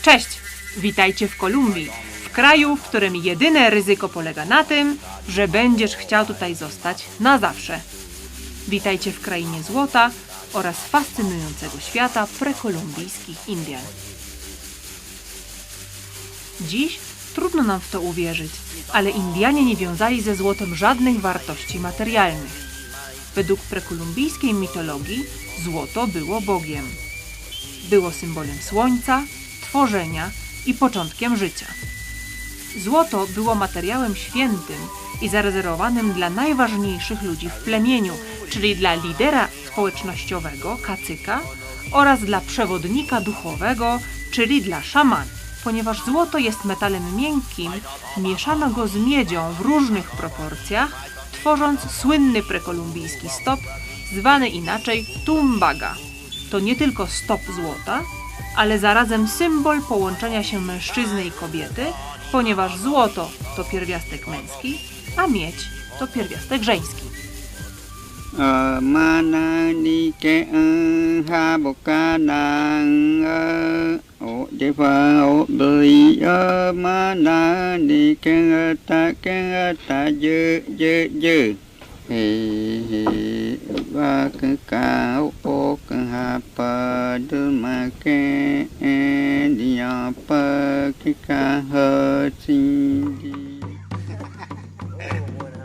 Cześć! Witajcie w Kolumbii, w kraju, w którym jedyne ryzyko polega na tym, że będziesz chciał tutaj zostać na zawsze. Witajcie w krainie złota oraz fascynującego świata prekolumbijskich Indian. Dziś trudno nam w to uwierzyć, ale Indianie nie wiązali ze złotem żadnych wartości materialnych. Według prekolumbijskiej mitologii złoto było Bogiem. Było symbolem słońca, tworzenia i początkiem życia. Złoto było materiałem świętym i zarezerwowanym dla najważniejszych ludzi w plemieniu, czyli dla lidera społecznościowego, kacyka, oraz dla przewodnika duchowego, czyli dla szamana. Ponieważ złoto jest metalem miękkim, mieszano go z miedzią w różnych proporcjach, tworząc słynny prekolumbijski stop, zwany inaczej tumbaga. To nie tylko stop złota, ale zarazem symbol połączenia się mężczyzny i kobiety, ponieważ złoto to pierwiastek męski, a miedź to pierwiastek żeński.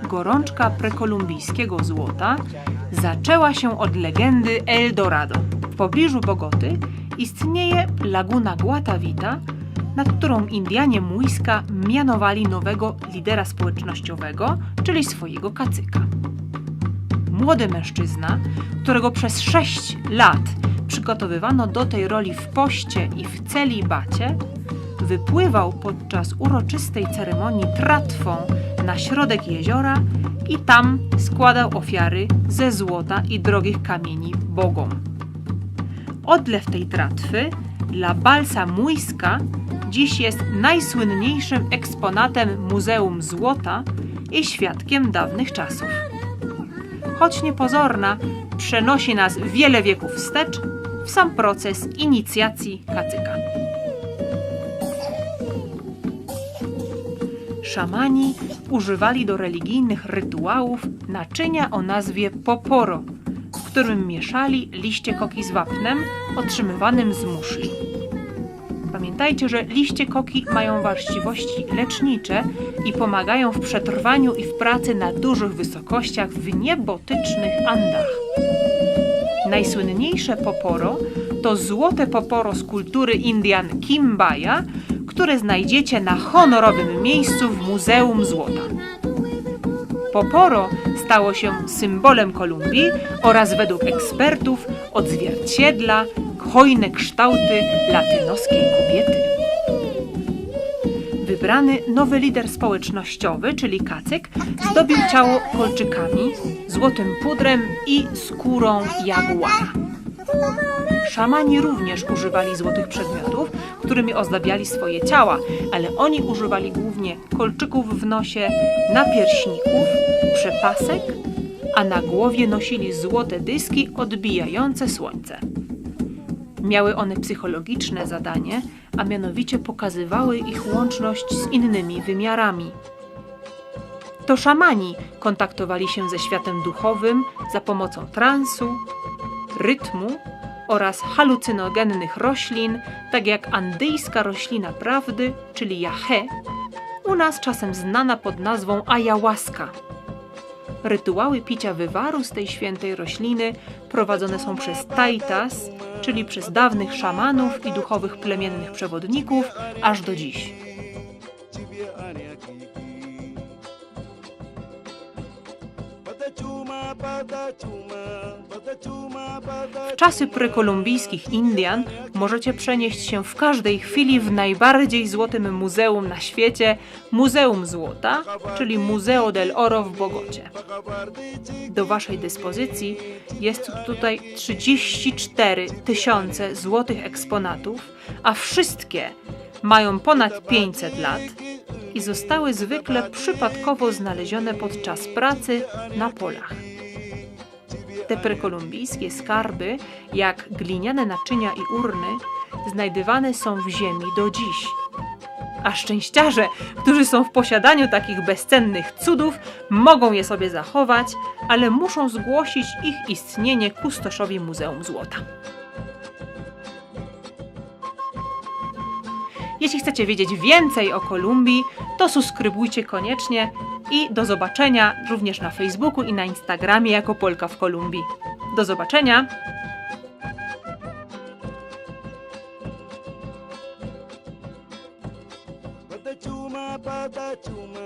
Gorączka prekolumbijskiego złota zaczęła się od legendy El Dorado. W pobliżu Bogoty istnieje laguna Guatavita, nad którą Indianie Muisca mianowali nowego lidera społecznościowego, czyli swojego kacyka. Młody mężczyzna, którego przez 6 lat przygotowywano do tej roli w poście i w celibacie, wypływał podczas uroczystej ceremonii tratwą na środek jeziora i tam składał ofiary ze złota i drogich kamieni bogom. Odlew tej tratwy, La Balsa Muisca, dziś jest najsłynniejszym eksponatem Muzeum Złota i świadkiem dawnych czasów. Choć niepozorna, przenosi nas wiele wieków wstecz w sam proces inicjacji kacyka. Szamani używali do religijnych rytuałów naczynia o nazwie poporo, w którym mieszali liście koki z wapnem otrzymywanym z muszli. Pamiętajcie, że liście koki mają właściwości lecznicze i pomagają w przetrwaniu i w pracy na dużych wysokościach w niebotycznych Andach. Najsłynniejsze poporo to złote poporo z kultury Indian Quimbaya, które znajdziecie na honorowym miejscu w Muzeum Złota. Poporo stało się symbolem Kolumbii oraz według ekspertów odzwierciedla hojne kształty latynoskiej kobiety. Wybrany nowy lider społecznościowy, czyli kacyk, zdobił ciało kolczykami, złotym pudrem i skórą jaguara. Szamani również używali złotych przedmiotów, którymi ozdabiali swoje ciała, ale oni używali głównie kolczyków w nosie, napierśników, przepasek, a na głowie nosili złote dyski odbijające słońce. Miały one psychologiczne zadanie, a mianowicie pokazywały ich łączność z innymi wymiarami. To szamani kontaktowali się ze światem duchowym za pomocą transu, rytmu oraz halucynogennych roślin, tak jak andyjska roślina prawdy, czyli jahe, u nas czasem znana pod nazwą ayahuasca. Rytuały picia wywaru z tej świętej rośliny prowadzone są przez taitas, czyli przez dawnych szamanów i duchowych plemiennych przewodników, aż do dziś. W czasy prekolumbijskich Indian możecie przenieść się w każdej chwili w najbardziej złotym muzeum na świecie, Muzeum Złota, czyli Museo del Oro w Bogocie. Do waszej dyspozycji jest tutaj 34 000 złotych eksponatów, a wszystkie mają ponad 500 lat i zostały zwykle przypadkowo znalezione podczas pracy na polach. Te prekolumbijskie skarby, jak gliniane naczynia i urny, znajdywane są w ziemi do dziś. A szczęściarze, którzy są w posiadaniu takich bezcennych cudów, mogą je sobie zachować, ale muszą zgłosić ich istnienie kustoszowi Muzeum Złota. Jeśli chcecie wiedzieć więcej o Kolumbii, to subskrybujcie koniecznie i do zobaczenia również na Facebooku i na Instagramie jako Polka w Kolumbii. Do zobaczenia! Patachuma, patachuma,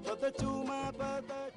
patachuma, patachuma.